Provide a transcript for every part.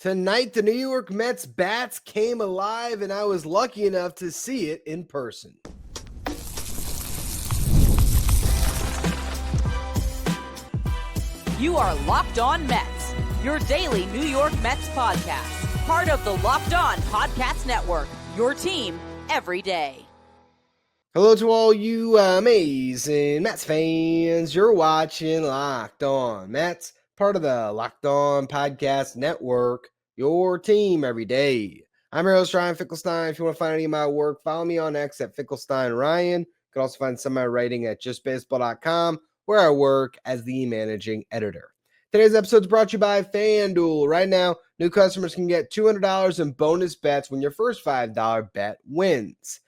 Tonight, the New York Mets bats came alive, and I was lucky enough to see it in person. You are Locked On Mets, your daily New York Mets podcast. Part of the Locked On Podcast Network, your team every day. Hello to all you amazing Mets fans. You're watching Locked On Mets, part of the Locked On Podcast Network, your team every day. I'm your host, Ryan Finkelstein. If you want to find any of my work, follow me on X at FinkelsteinRyan. You can also find some of my writing at justbaseball.com, where I work as the managing editor. Today's episode is brought to you by FanDuel. Right now, new customers can get $200 in bonus bets when your first $5 bet wins.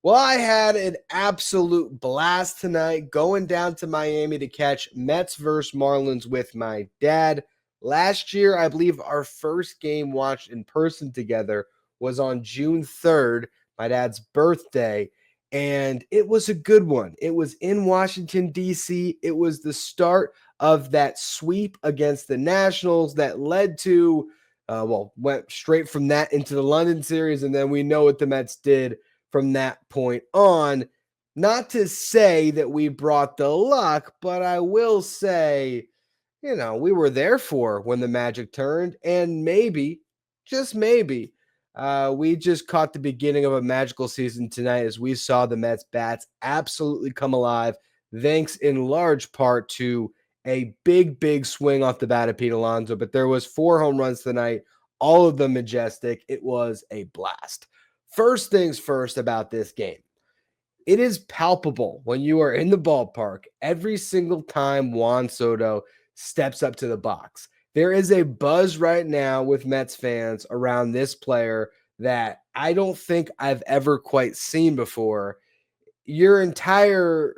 Well, I had an absolute blast tonight going down to Miami to catch Mets versus Marlins with my dad. Last year, I believe our first game watched in person together was on June 3rd, my dad's birthday, and it was a good one. It was in Washington, D.C. It was the start of that sweep against the Nationals that led to, went straight from that into the London series, and then we know what the Mets did from that point on. Not to say that we brought the luck, but I will say, we were there for when the magic turned, and maybe, just maybe, we just caught the beginning of a magical season tonight as we saw the Mets bats absolutely come alive, thanks in large part to a big swing off the bat of Pete Alonso. But there was 4 home runs tonight, all of them majestic. It was a blast. First things first about this game. It is palpable when you are in the ballpark every single time Juan Soto steps up to the box. There is a buzz right now with Mets fans around this player that I don't think I've ever quite seen before. Your entire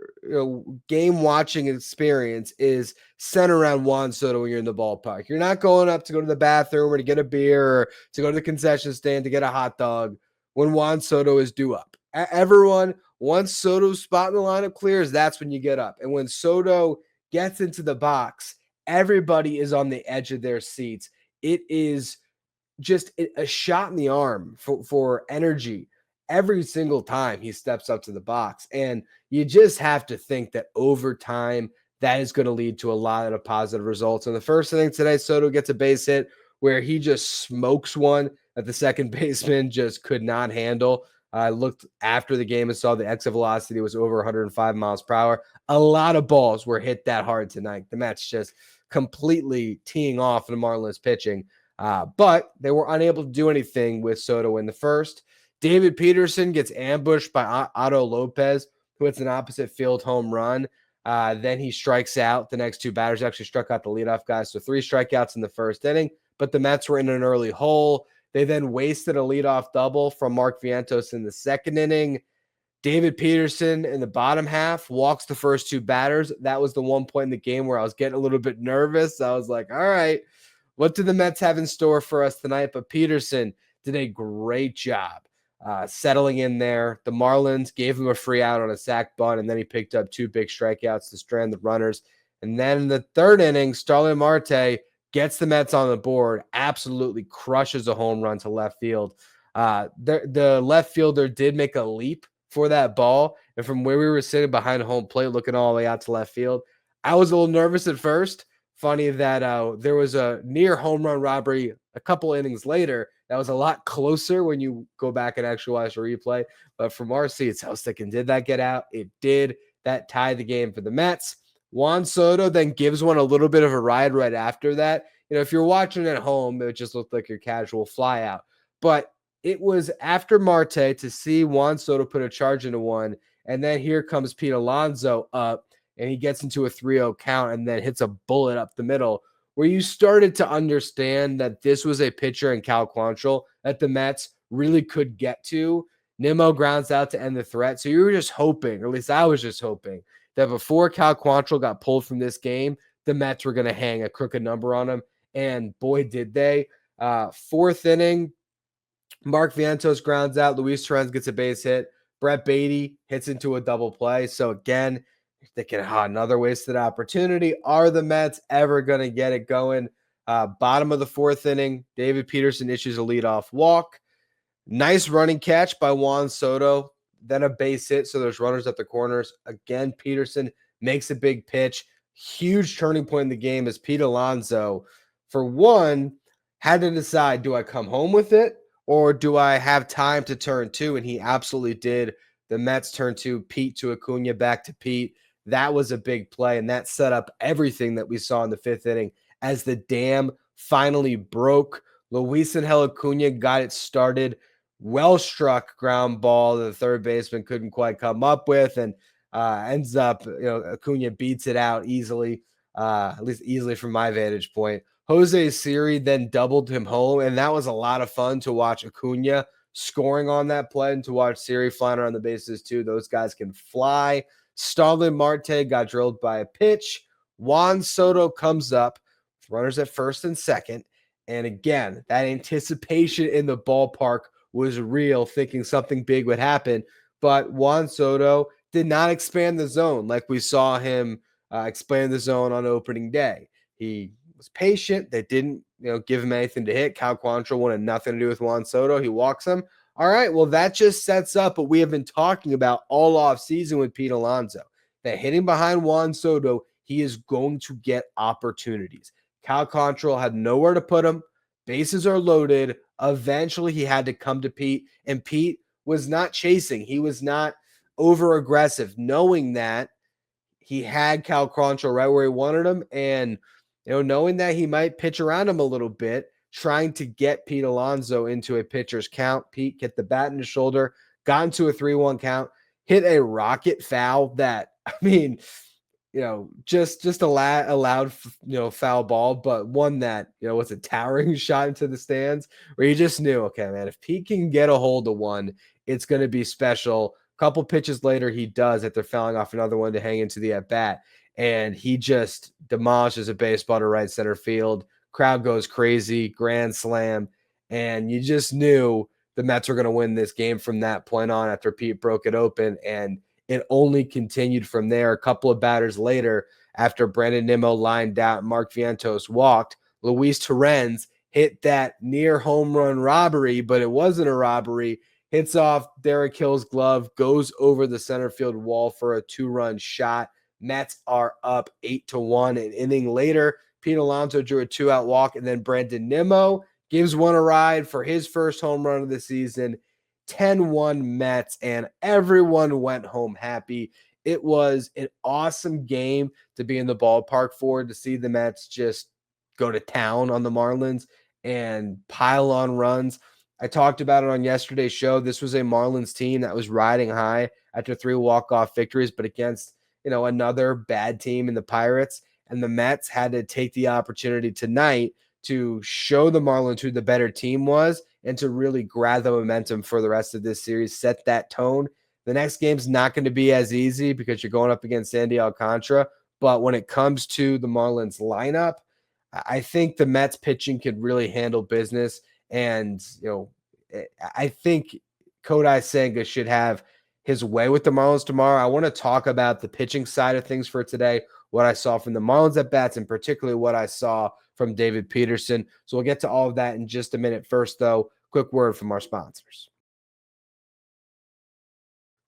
game watching experience is centered around Juan Soto when you're in the ballpark. You're not going up to go to the bathroom or to get a beer or to go to the concession stand to get a hot dog when Juan Soto is due up. Everyone, once Soto's spot in the lineup clears, that's when you get up. And when Soto gets into the box, everybody is on the edge of their seats. It is just a shot in the arm for energy every single time he steps up to the box. And you just have to think that over time, that is going to lead to a lot of positive results. And the first thing today, Soto gets a base hit where he just smokes one that the second baseman just could not handle. I looked after the game and saw the exit velocity was over 105 miles per hour. A lot of balls were hit that hard tonight. The Mets just completely teeing off the Marlins pitching. But they were unable to do anything with Soto in the first. David Peterson gets ambushed by Otto Lopez, who hits an opposite field home run. Then he strikes out. The next 2 batters actually struck out the leadoff guy. So 3 strikeouts in the first inning, but the Mets were in an early hole. They then wasted a leadoff double from Mark Vientos in the second inning. David Peterson in the bottom half walks the first 2 batters. That was the one point in the game where I was getting a little bit nervous. I was like, all right, what do the Mets have in store for us tonight? But Peterson did a great job settling in there. The Marlins gave him a free out on a sac bunt, and then he picked up 2 big strikeouts to strand the runners. And then in the third inning, Starling Marte gets the Mets on the board, absolutely crushes a home run to left field. The left fielder did make a leap for that ball, and from where we were sitting behind home plate looking all the way out to left field, I was a little nervous at first. Funny that there was a near home run robbery a couple innings later that was a lot closer when you go back and actually watch a replay. But from our seats, I was thinking, did that get out? It did. That tied the game for the Mets. Juan Soto then gives one a little bit of a ride right after that. If you're watching at home, it just looked like your casual fly out. But it was after Marte to see Juan Soto put a charge into one, and then here comes Pete Alonso up, and he gets into a 3-0 count and then hits a bullet up the middle, where you started to understand that this was a pitcher in Cal Quantrill that the Mets really could get to. Nimmo grounds out to end the threat. So you were just hoping, or at least I was just hoping, that before Cal Quantrill got pulled from this game, the Mets were going to hang a crooked number on him. And boy, did they. Fourth inning, Mark Vientos grounds out. Luis Torrens gets a base hit. Brett Baty hits into a double play. So again, you're thinking, another wasted opportunity. Are the Mets ever going to get it going? Bottom of the fourth inning, David Peterson issues a leadoff walk. Nice running catch by Juan Soto, then a base hit, so there's runners at the corners. Again, Peterson makes a big pitch. Huge turning point in the game as Pete Alonso, for one, had to decide, do I come home with it or do I have time to turn two? And he absolutely did. The Mets turned to Pete to Acuna, back to Pete. That was a big play, and that set up everything that we saw in the fifth inning as the dam finally broke. Luisangel Acuna got it started. Well struck ground ball that the third baseman couldn't quite come up with, and ends up, Acuna beats it out easily, at least easily from my vantage point. Jose Siri then doubled him home, and that was a lot of fun to watch Acuna scoring on that play and to watch Siri flying around the bases too. Those guys can fly. Starling Marte got drilled by a pitch. Juan Soto comes up, runners at first and second. And again, that anticipation in the ballpark was real, thinking something big would happen. But Juan Soto did not expand the zone like we saw him expand the zone on opening day. He was patient. They didn't, give him anything to hit. Cal Quantrill wanted nothing to do with Juan Soto. He walks him. All right, well, that just sets up what we have been talking about all off season with Pete Alonso. That hitting behind Juan Soto, he is going to get opportunities. Cal Quantrill had nowhere to put him. Bases are loaded. Eventually, he had to come to Pete, and Pete was not chasing. He was not over aggressive, knowing that he had Cal Quantrill right where he wanted him, and knowing that he might pitch around him a little bit, trying to get Pete Alonso into a pitcher's count. Pete get the bat in his shoulder, got into a 3-1 count, hit a rocket foul that, just a loud, foul ball, but one that, was a towering shot into the stands where you just knew, okay, man, if Pete can get a hold of one, it's going to be special. A couple pitches later, he does, after fouling off another one to hang into the at-bat, and he just demolishes a baseball to right center field. Crowd goes crazy, grand slam, and you just knew the Mets were going to win this game from that point on after Pete broke it open, and it only continued from there. A couple of batters later, after Brandon Nimmo lined out, Mark Vientos walked, Luis Torrens hit that near home run robbery, but it wasn't a robbery. Hits off Derek Hill's glove, goes over the center field wall for a 2-run shot. Mets are up 8-1. An inning later, Pete Alonso drew a 2-out walk, and then Brandon Nimmo gives one a ride for his first home run of the season. 10-1 Mets, and everyone went home happy. It was an awesome game to be in the ballpark for, to see the Mets just go to town on the Marlins and pile on runs. I talked about it on yesterday's show. This was a Marlins team that was riding high after 3 walk-off victories, but against, another bad team in the Pirates. And the Mets had to take the opportunity tonight to show the Marlins who the better team was and to really grab the momentum for the rest of this series, set that tone. The next game's not going to be as easy because you're going up against Sandy Alcantara. But when it comes to the Marlins lineup, I think the Mets pitching could really handle business. And, I think Kodai Senga should have his way with the Marlins tomorrow. I want to talk about the pitching side of things for today, what I saw from the Marlins at bats, and particularly what I saw from David Peterson. So we'll get to all of that in just a minute. First, though, quick word from our sponsors.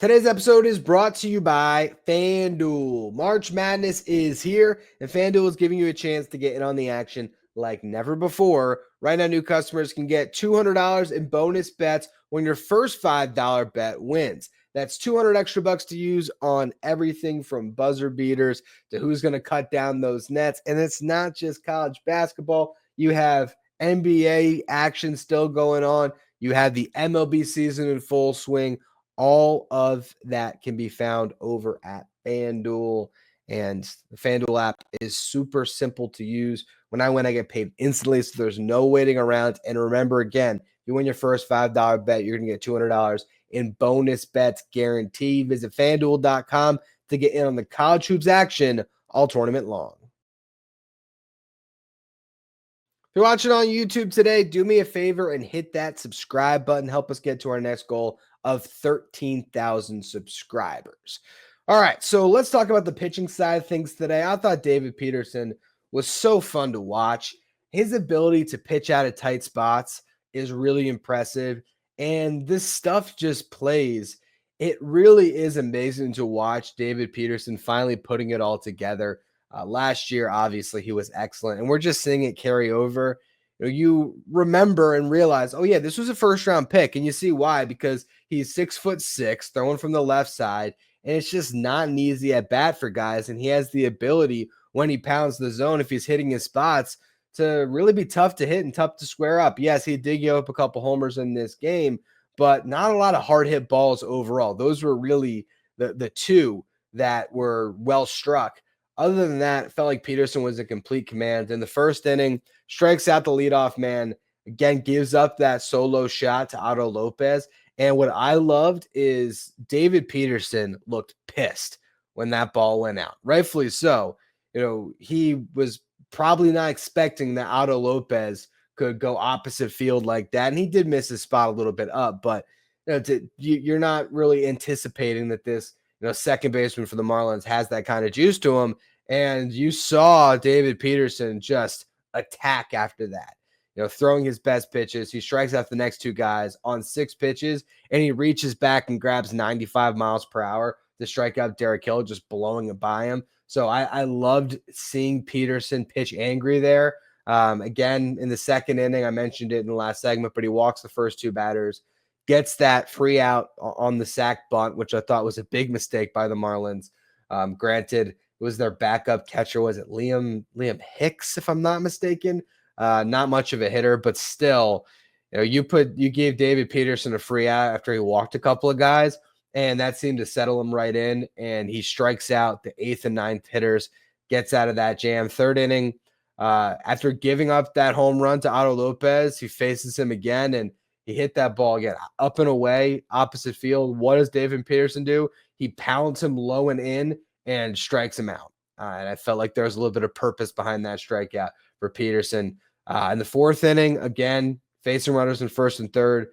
Today's episode is brought to you by FanDuel. March Madness is here, and FanDuel is giving you a chance to get in on the action like never before. Right now, new customers can get $200 in bonus bets when your first $5 bet wins. That's 200 extra bucks to use on everything from buzzer beaters to who's going to cut down those nets. And it's not just college basketball. You have NBA action still going on. You have the MLB season in full swing. All of that can be found over at FanDuel. And the FanDuel app is super simple to use. When I win, I get paid instantly, so there's no waiting around. And remember, again, you win your first $5 bet, you're going to get $200 in bonus bets guaranteed. Visit FanDuel.com to get in on the college hoops action all tournament long. If you're watching on YouTube today, do me a favor and hit that subscribe button. Help us get to our next goal of 13,000 subscribers. All right, so let's talk about the pitching side of things today. I thought David Peterson was so fun to watch. his ability to pitch out of tight spots is really impressive. And this stuff just plays. It really is amazing to watch David Peterson finally putting it all together. Last year, obviously, he was excellent, and we're just seeing it carry over. You remember and realize, oh yeah, this was a first round pick, and you see why, because he's 6'6", throwing from the left side, and it's just not an easy at bat for guys. And he has the ability when he pounds the zone, if he's hitting his spots, to really be tough to hit and tough to square up. Yes, he did give up a couple homers in this game, but not a lot of hard hit balls overall. Those were really the two that were well struck. Other than that, it felt like Peterson was in complete command. In the first inning, strikes out the leadoff man, again, gives up that solo shot to Otto Lopez. And what I loved is David Peterson looked pissed when that ball went out. Rightfully so. He was probably not expecting that Otto Lopez could go opposite field like that. And he did miss his spot a little bit up, but you're not really anticipating that this second baseman for the Marlins has that kind of juice to him. And you saw David Peterson just attack after that. Throwing his best pitches. He strikes out the next two guys on 6 pitches, and he reaches back and grabs 95 miles per hour to strike out Derek Hill, just blowing it by him. So I loved seeing Peterson pitch angry there. Again, in the second inning, I mentioned it in the last segment, but he walks the first 2 batters, gets that free out on the sac bunt, which I thought was a big mistake by the Marlins. Granted, it was their backup catcher. Was it Liam Hicks, if I'm not mistaken? Not much of a hitter, but still, you gave David Peterson a free out after he walked a couple of guys, and that seemed to settle him right in. And he strikes out the 8th and 9th hitters, gets out of that jam. Third inning, after giving up that home run to Otto Lopez, he faces him again, and he hit that ball again up and away, opposite field. What does David Peterson do? He pounds him low and in and strikes him out. And I felt like there was a little bit of purpose behind that strikeout for Peterson. In the 4th inning, again, facing runners in first and third,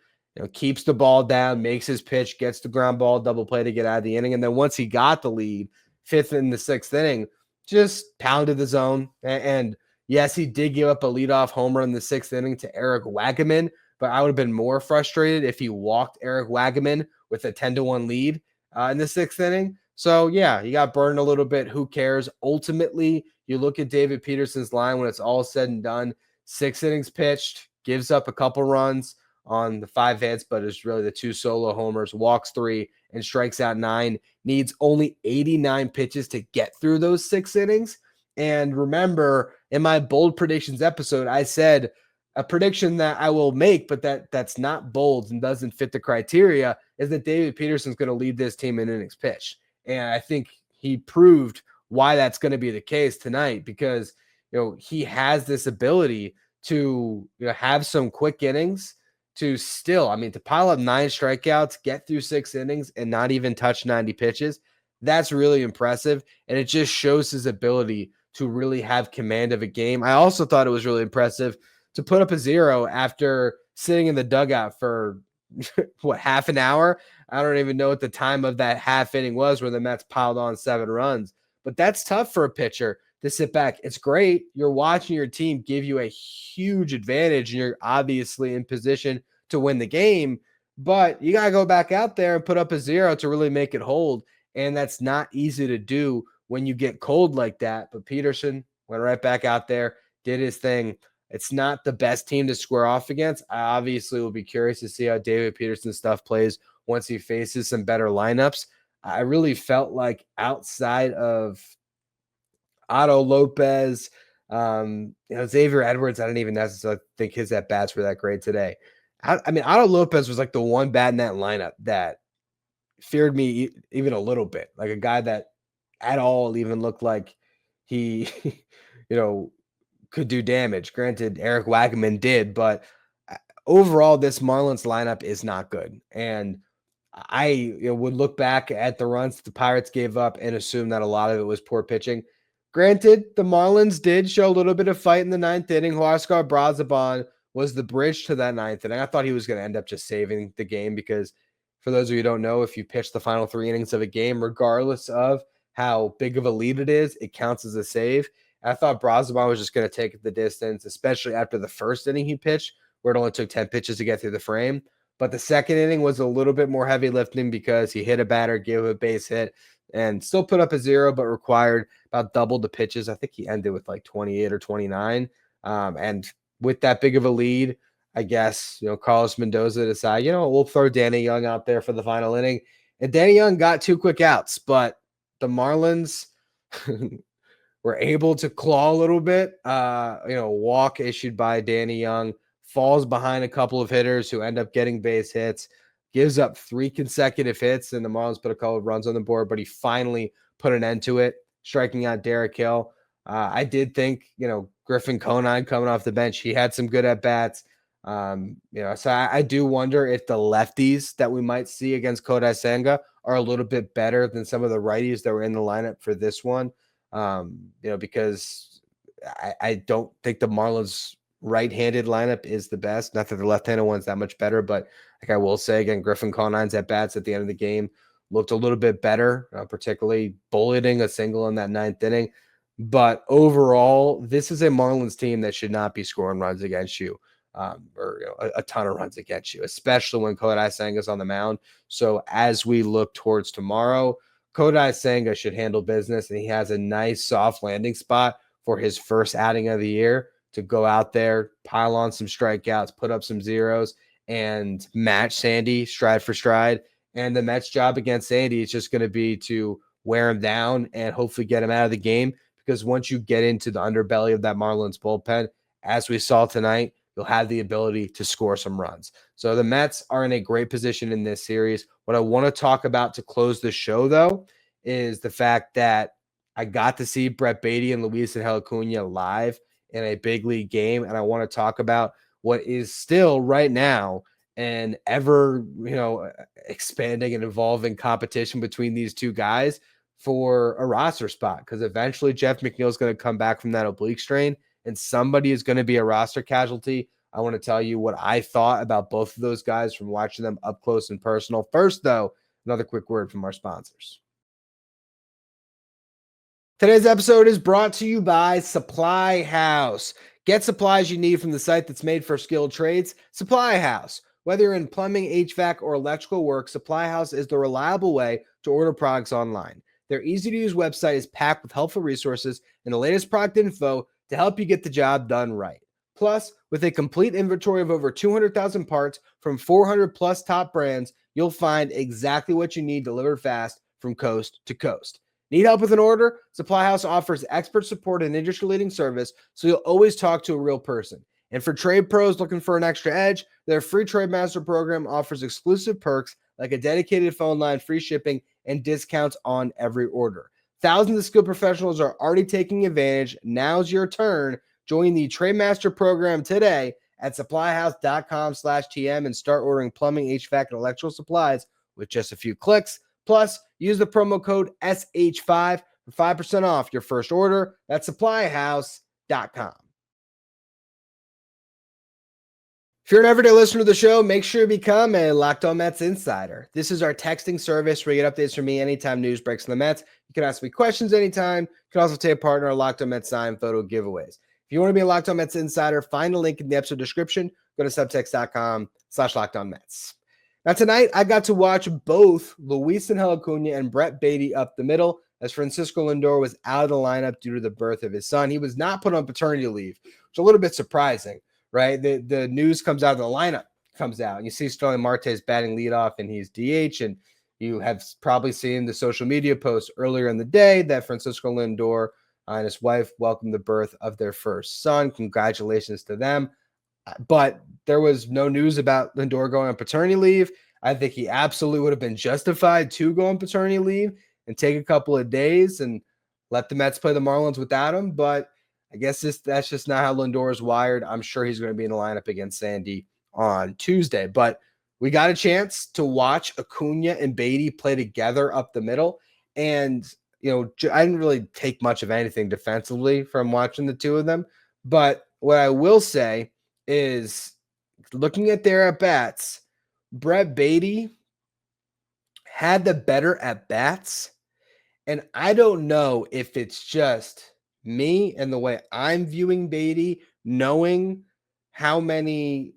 keeps the ball down, makes his pitch, gets the ground ball, double play to get out of the inning. And then once he got the lead, 5th and the 6th inning, just pounded the zone. And yes, he did give up a leadoff homer in the 6th inning to Eric Wagaman, but I would have been more frustrated if he walked Eric Wagaman with a 10-1 lead in the 6th inning. So, yeah, he got burned a little bit. Who cares? Ultimately, you look at David Peterson's line when it's all said and done, 6 innings pitched, gives up a couple runs on the 5 hits, but it's really the 2 solo homers, walks 3, and strikes out 9. Needs only 89 pitches to get through those 6 innings. And remember, in my bold predictions episode, I said a prediction that I will make, but that's not bold and doesn't fit the criteria, is that David Peterson's going to lead this team in innings pitched. And I think he proved why that's going to be the case tonight, because he has this ability to have some quick innings, to pile up 9 strikeouts, get through 6 innings, and not even touch 90 pitches. That's really impressive, and it just shows his ability to really have command of a game. I also thought it was really impressive to put up a 0 after sitting in the dugout for half an hour. I don't even know what the time of that half inning was where the Mets piled on 7 runs, but that's tough for a pitcher to sit back. It's great. You're watching your team give you a huge advantage, and you're obviously in position to win the game, but you got to go back out there and put up a 0 to really make it hold. And that's not easy to do when you get cold like that. But Peterson went right back out there, did his thing. It's not the best team to square off against. I obviously will be curious to see how David Peterson's stuff plays once he faces some better lineups. I really felt like outside of Otto Lopez, Xavier Edwards, I don't even necessarily think his at-bats were that great today. Otto Lopez was like the one bat in that lineup that feared me even a little bit, like a guy that at all even looked like he, could do damage. Granted, Eric Wagaman did, but overall, this Marlins lineup is not good. And I would look back at the runs the Pirates gave up and assume that a lot of it was poor pitching. Granted, the Marlins did show a little bit of fight in the 9th inning. Huascar Brazaban was the bridge to that 9th inning. I thought he was going to end up just saving the game because, for those of you who don't know, if you pitch the final 3 innings of a game, regardless of how big of a lead it is, it counts as a save. I thought Braziman was just going to take it the distance, especially after the first inning he pitched, where it only took 10 pitches to get through the frame. But the second inning was a little bit more heavy lifting because he hit a batter, gave a base hit, and still put up a 0, but required about double the pitches. I think he ended with like 28 or 29. And with that big of a lead, I guess, Carlos Mendoza decided, we'll throw Danny Young out there for the final inning. And Danny Young got 2 quick outs, but the Marlins were able to claw a little bit. Walk issued by Danny Young, falls behind a couple of hitters who end up getting base hits, gives up 3 consecutive hits, and the Marlins put a couple of runs on the board, but he finally put an end to it, striking out Derek Hill. I did think, Griffin Conine coming off the bench, he had some good at-bats. So I do wonder if the lefties that we might see against Kodai Senga are a little bit better than some of the righties that were in the lineup for this one. Because I don't think the Marlins right-handed lineup is the best. Not that the left-handed one's that much better, but like I will say again, Griffin Conine's at-bats at the end of the game looked a little bit better, particularly bulleting a single in that 9th inning. But overall, this is a Marlins team that should not be scoring runs against you. A ton of runs against you, especially when Kodai Senga's on the mound. So as we look towards tomorrow, Kodai Senga should handle business, and he has a nice soft landing spot for his first outing of the year to go out there, pile on some strikeouts, put up some zeros, and match Sandy stride for stride. And the Mets' job against Sandy is just going to be to wear him down and hopefully get him out of the game, because once you get into the underbelly of that Marlins bullpen, as we saw tonight, you'll have the ability to score some runs. So the Mets are in a great position in this series. What I want to talk about to close the show, though, is the fact that I got to see Brett Baty and Luisangel Acuna live in a big league game, and I want to talk about what is still right now an ever, expanding and evolving competition between these two guys for a roster spot, because eventually Jeff McNeil is going to come back from that oblique strain, and somebody is going to be a roster casualty. I want to tell you what I thought about both of those guys from watching them up close and personal. First, though, another quick word from our sponsors. Today's episode is brought to you by Supply House. Get supplies you need from the site that's made for skilled trades, Supply House. Whether you're in plumbing, HVAC, or electrical work, Supply House is the reliable way to order products online. Their easy-to-use website is packed with helpful resources and the latest product info to help you get the job done right. Plus, with a complete inventory of over 200,000 parts from 400 plus top brands, you'll find exactly what you need delivered fast from coast to coast. Need help with an order? Supply House offers expert support and industry-leading service, so you'll always talk to a real person. And for trade pros looking for an extra edge, their free Trade Master program offers exclusive perks like a dedicated phone line, free shipping, and discounts on every order. Thousands of skilled professionals are already taking advantage. Now's your turn. Join the Trade Master program today at supplyhouse.com/TM and start ordering plumbing, HVAC, and electrical supplies with just a few clicks. Plus, use the promo code SH5 for 5% off your first order. That's supplyhouse.com. If you're an everyday listener to the show, make sure you become a Locked On Mets Insider. This is our texting service where you get updates from me anytime news breaks in the Mets. You can ask me questions anytime. You can also take part in our Locked On Mets sign photo giveaways. If you want to be a Locked On Mets Insider, find a link in the episode description. Go to subtext.com/LockedOnMets. Now tonight, I got to watch both Luisangel Acuna and Brett Baty up the middle, as Francisco Lindor was out of the lineup due to the birth of his son. He was not put on paternity leave, which is a little bit surprising. Right, the news comes out, the lineup comes out, and you see Starling Marte is batting leadoff, and he's DH. And you have probably seen the social media posts earlier in the day that Francisco Lindor and his wife welcomed the birth of their first son. Congratulations to them. But there was no news about Lindor going on paternity leave. I think he absolutely would have been justified to go on paternity leave and take a couple of days and let the Mets play the Marlins without him. But I guess that's just not how Lindor is wired. I'm sure he's going to be in the lineup against Sandy on Tuesday. But we got a chance to watch Acuna and Baty play together up the middle. And, I didn't really take much of anything defensively from watching the two of them. But what I will say is, looking at their at-bats, Brett Baty had the better at-bats. And I don't know if it's just me and the way I'm viewing Baty, knowing how many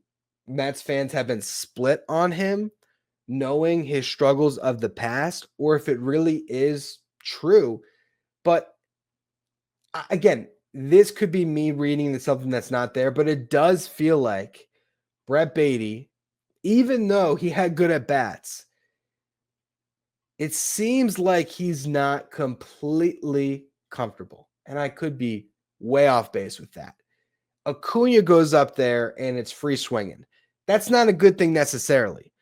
Mets fans have been split on him, knowing his struggles of the past, or if it really is true. But again, this could be me reading something that's not there, but it does feel like Brett Baty, even though he had good at bats, it seems like he's not completely comfortable. And I could be way off base with that. Acuna goes up there and it's free swinging. That's not a good thing necessarily.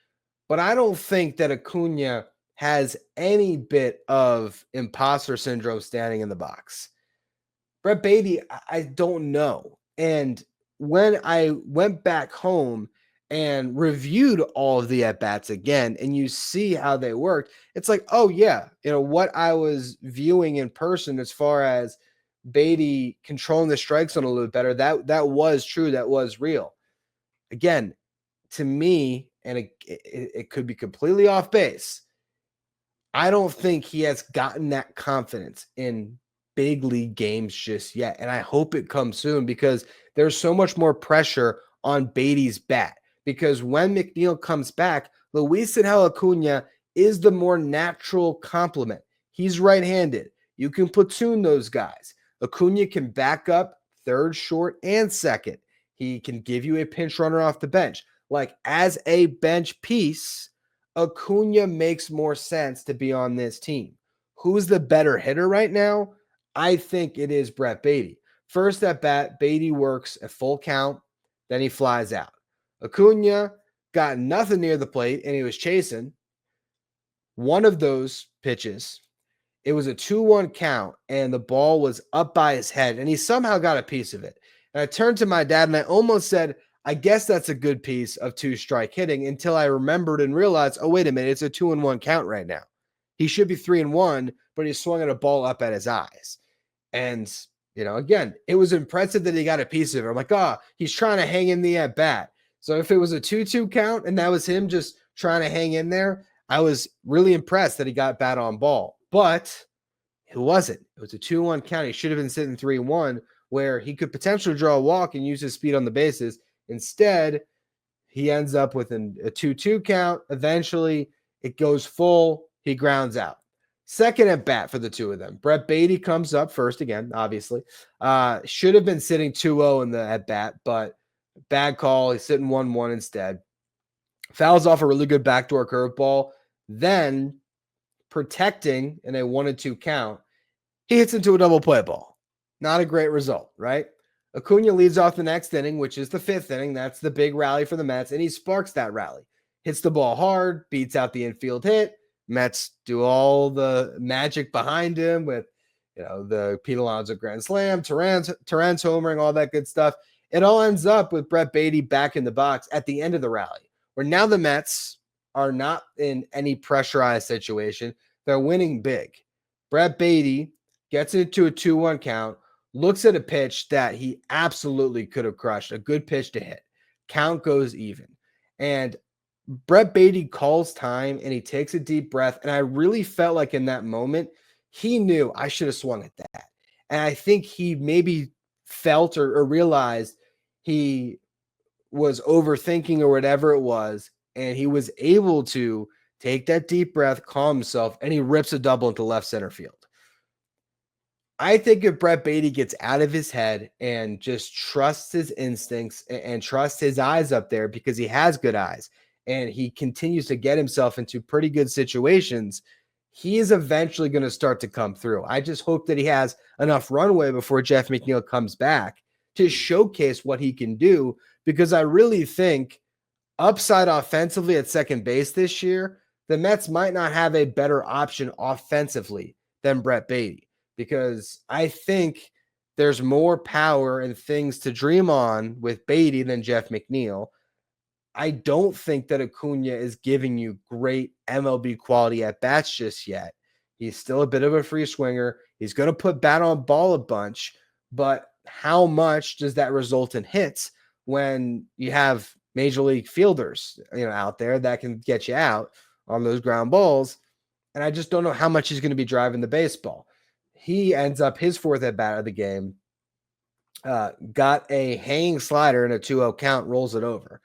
But I don't think that Acuna has any bit of imposter syndrome standing in the box. Brett Baty, I don't know. And when I went back home and reviewed all of the at-bats again, and you see how they worked, it's like, oh yeah, what I was viewing in person as far as Baty controlling the strike zone a little bit better, that was true, that was real. Again, to me, and it could be completely off base, I don't think he has gotten that confidence in big league games just yet. And I hope it comes soon because there's so much more pressure on Baty's bat. Because when McNeil comes back, Luisangel Acuna is the more natural complement. He's right-handed. You can platoon those guys. Acuna can back up third, short, and second. He can give you a pinch runner off the bench. Like, as a bench piece, Acuna makes more sense to be on this team. Who's the better hitter right now? I think it is Brett Baty. First at bat, Baty works a full count, then he flies out. Acuna got nothing near the plate, and he was chasing one of those pitches. It was a 2-1 count, and the ball was up by his head, and he somehow got a piece of it. And I turned to my dad, and I almost said, I guess that's a good piece of two-strike hitting, until I remembered and realized, oh, wait a minute, it's a 2-1 count right now. He should be 3-1, but he swung at a ball up at his eyes. And, again, it was impressive that he got a piece of it. I'm like, he's trying to hang in the at-bat. So if it was a 2-2 count and that was him just trying to hang in there, I was really impressed that he got bat on ball. But it wasn't. It was a 2-1 count. He should have been sitting 3-1 where he could potentially draw a walk and use his speed on the bases. Instead, he ends up with a 2-2 count. Eventually, it goes full. He grounds out. Second at bat for the two of them. Brett Baty comes up first again, obviously. Should have been sitting 2-0 in the at bat, but bad call. He's sitting 1-1 instead. Fouls off a really good backdoor curveball. Then, protecting in a 1-2 count, he hits into a double play ball. Not a great result, right? Acuna leads off the next inning, which is the fifth inning. That's the big rally for the Mets, and he sparks that rally. Hits the ball hard, beats out the infield hit. Mets do all the magic behind him with, the Pete Alonso grand slam, Terrence homering, all that good stuff. It all ends up with Brett Baty back in the box at the end of the rally, where now the Mets are not in any pressurized situation. They're winning big. Brett Baty gets into a 2-1 count, looks at a pitch that he absolutely could have crushed, a good pitch to hit. Count goes even. And Brett Baty calls time and he takes a deep breath. And I really felt like in that moment, he knew I should have swung at that. And I think he maybe felt or realized he was overthinking or whatever it was. And he was able to take that deep breath, calm himself, and he rips a double into left center field. I think if Brett Baty gets out of his head and just trusts his instincts and trusts his eyes up there, because he has good eyes and he continues to get himself into pretty good situations, he is eventually going to start to come through. I just hope that he has enough runway before Jeff McNeil comes back to showcase what he can do, because I really think upside offensively at second base this year, the Mets might not have a better option offensively than Brett Baty, because I think there's more power and things to dream on with Baty than Jeff McNeil. I don't think that Acuna is giving you great MLB quality at bats just yet. He's still a bit of a free swinger. He's going to put bat on ball a bunch, but how much does that result in hits when you have major league fielders, out there that can get you out on those ground balls? And I just don't know how much he's going to be driving the baseball. he ends up his fourth at bat of the game. Got a hanging slider and a 2-0 count, rolls it over.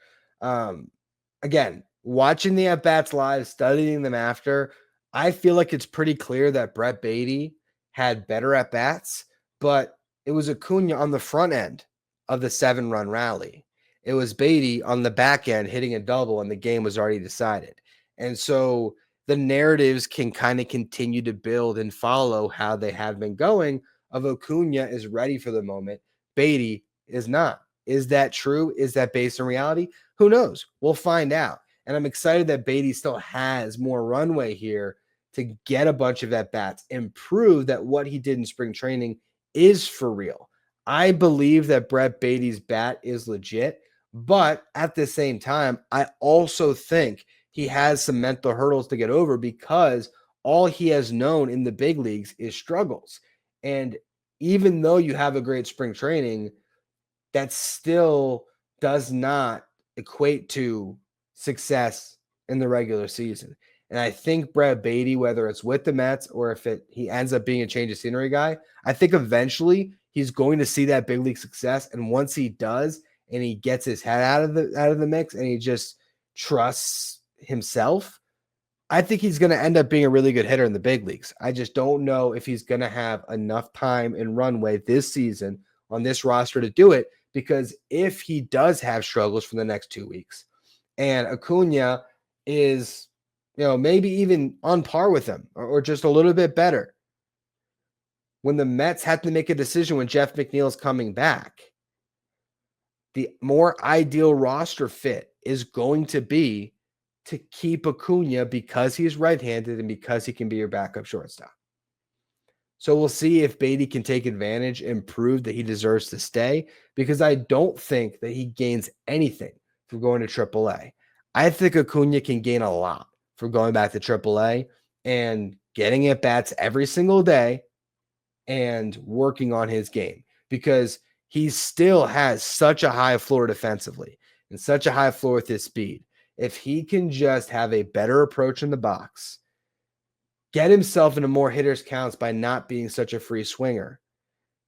Again, watching the at-bats live, studying them after, I feel like it's pretty clear that Brett Baty had better at-bats, but it was Acuna on the front end of the 7-run rally. It was Baty on the back end hitting a double, and the game was already decided. And so the narratives can kind of continue to build and follow how they have been going of Acuna is ready for the moment. Baty is not. Is that true? Is that based on reality? Who knows? We'll find out. And I'm excited that Baty still has more runway here to get a bunch of at-bats and prove that what he did in spring training is for real. I believe that Brett Baty's bat is legit, but at the same time, I also think he has some mental hurdles to get over because all he has known in the big leagues is struggles. And even though you have a great spring training, that still does not equate to success in the regular season. And I think Brett Baty, whether it's with the Mets or if he ends up being a change of scenery guy, I think eventually he's going to see that big league success. And once he does, and he gets his head out of the mix, and he just trusts himself, I think he's going to end up being a really good hitter in the big leagues. I just don't know if he's going to have enough time and runway this season on this roster to do it, because if he does have struggles for the next 2 weeks and Acuna is, maybe even on par with him or just a little bit better, when the Mets have to make a decision when Jeff McNeil is coming back, the more ideal roster fit is going to be to keep Acuna because he's right-handed and because he can be your backup shortstop. So we'll see if Baty can take advantage and prove that he deserves to stay, because I don't think that he gains anything from going to AAA. I think Acuna can gain a lot from going back to AAA and getting at bats every single day and working on his game, because he still has such a high floor defensively and such a high floor with his speed. If he can just have a better approach in the box, get himself into more hitters' counts by not being such a free swinger.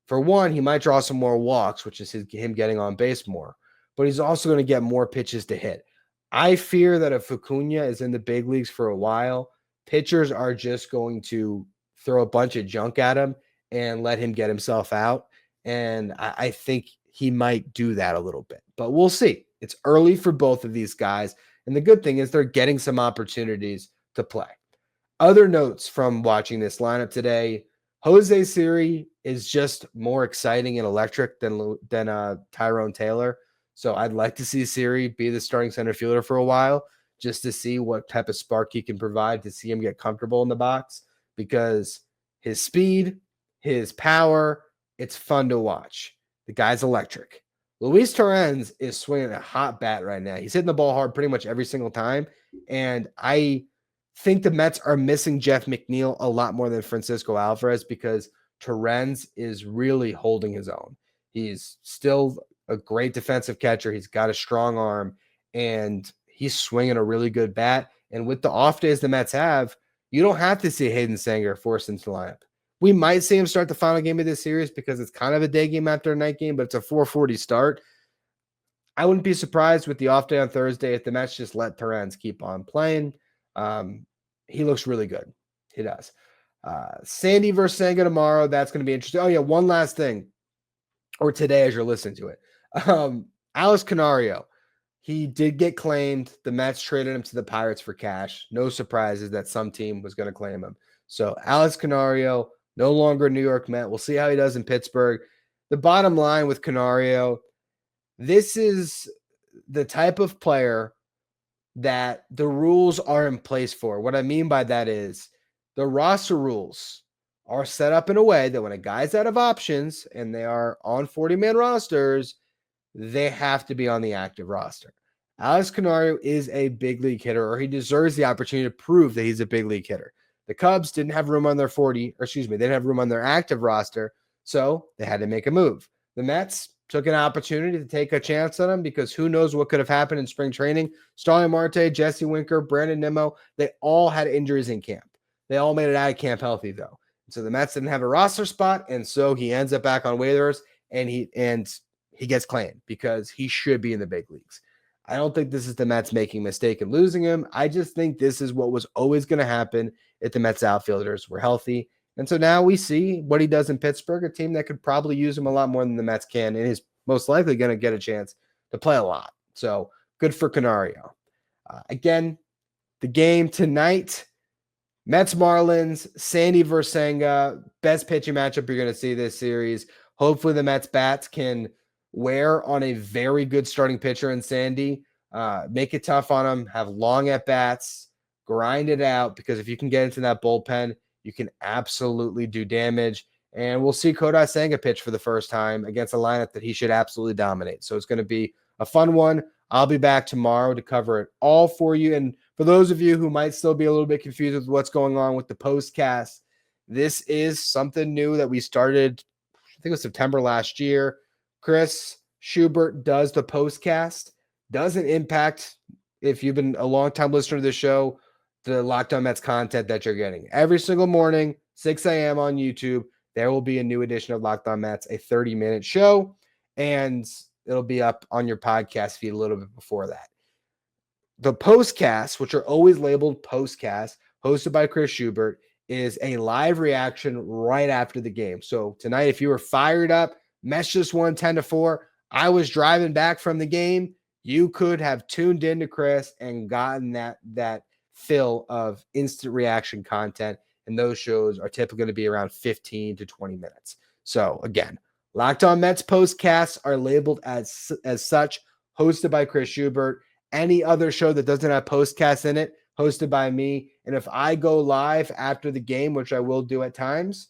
For one, he might draw some more walks, which is him getting on base more, but he's also going to get more pitches to hit. I fear that if Acuna is in the big leagues for a while, pitchers are just going to throw a bunch of junk at him and let him get himself out. And I think he might do that a little bit, but we'll see. It's early for both of these guys. And the good thing is they're getting some opportunities to play. Other notes from watching this lineup today: Jose Siri is just more exciting and electric than Tyrone Taylor. So I'd like to see Siri be the starting center fielder for a while, just to see what type of spark he can provide, to see him get comfortable in the box, because his speed, his power, it's fun to watch. The guy's electric. Luis Torrens is swinging a hot bat right now. He's hitting the ball hard pretty much every single time. And I think the Mets are missing Jeff McNeil a lot more than Francisco Alvarez, because Torrens is really holding his own. He's still a great defensive catcher. He's got a strong arm, and he's swinging a really good bat. And with the off days the Mets have, you don't have to see Hayden Senga forced into the lineup. We might see him start the final game of this series because it's kind of a day game after a night game, but it's a 4:40 start. I wouldn't be surprised with the off day on Thursday if the Mets just let Torrens keep on playing. He looks really good. He does. Sandy versus Senga tomorrow. That's going to be interesting. Oh, yeah, one last thing. Or today as you're listening to it. Alex Canario. He did get claimed. The Mets traded him to the Pirates for cash. No surprises that some team was going to claim him. So Alex Canario, no longer a New York Met. We'll see how he does in Pittsburgh. The bottom line with Canario, this is the type of player that the rules are in place for. What I mean by that is the roster rules are set up in a way that when a guy's out of options and they are on 40-man rosters, they have to be on the active roster. Alex Canario is a big league hitter, or he deserves the opportunity to prove that he's a big league hitter. The Cubs didn't have room on their they didn't have room on their active roster, so they had to make a move. The Mets took an opportunity to take a chance on him, because who knows what could have happened in spring training. Starling Marte, Jesse Winker, Brandon Nimmo, they all had injuries in camp. They all made it out of camp healthy, though. So the Mets didn't have a roster spot, and so he ends up back on waivers, and he gets claimed because he should be in the big leagues. I don't think this is the Mets making a mistake and losing him. I just think this is what was always going to happen if the Mets outfielders were healthy. And so now we see what he does in Pittsburgh, a team that could probably use him a lot more than the Mets can, and is most likely going to get a chance to play a lot. So good for Canario. Again, the game tonight, Mets Marlins, Sandy versus Senga, best pitching matchup you're going to see this series. Hopefully the Mets bats can wear on a very good starting pitcher in Sandy. Make it tough on him, have long at bats, grind it out, because if you can get into that bullpen, you can absolutely do damage. And we'll see Kodai Senga pitch for the first time against a lineup that he should absolutely dominate. So it's going to be a fun one. I'll be back tomorrow to cover it all for you. And for those of you who might still be a little bit confused with what's going on with the postcast, this is something new that we started, I think it was September last year. Chris Schubert does the postcast. Doesn't impact, if you've been a long-time listener to the show, the Locked On Mets content that you're getting. Every single morning, 6 a.m. on YouTube, there will be a new edition of Locked On Mets, a 30-minute show, and it'll be up on your podcast feed a little bit before that. The postcasts, which are always labeled postcasts, hosted by Chris Schubert, is a live reaction right after the game. So tonight, if you were fired up, Mets just won 10-4, I was driving back from the game, you could have tuned into Chris and gotten that fill of instant reaction content. And those shows are typically going to be around 15 to 20 minutes. So again, Locked On Mets postcasts are labeled as such, hosted by Chris Schubert. Any other show that doesn't have postcasts in it, hosted by me. And if I go live after the game, which I will do at times,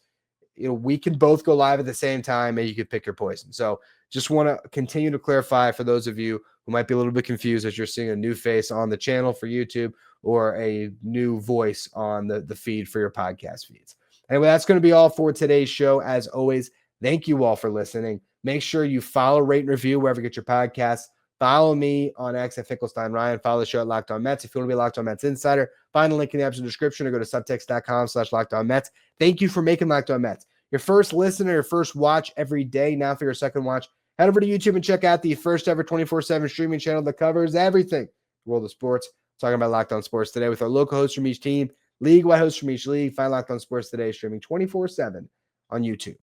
we can both go live at the same time and you can pick your poison. So just want to continue to clarify for those of you who might be a little bit confused as you're seeing a new face on the channel for YouTube or a new voice on the feed for your podcast feeds. Anyway, that's going to be all for today's show. As always, thank you all for listening. Make sure you follow, rate, and review wherever you get your podcasts. Follow me on X at Finkelstein Ryan. Follow the show at Locked On Mets. If you want to be a Locked On Mets insider, find the link in the episode description or go to subtext.com/Locked On Mets. Thank you for making Locked On Mets your first listen or your first watch every day. Now for your second watch, head over to YouTube and check out the first ever 24/7 streaming channel that covers everything world of sports. Talking about Locked On Sports Today with our local hosts from each team, league-wide hosts from each league. Find Locked On Sports Today streaming 24/7 on YouTube.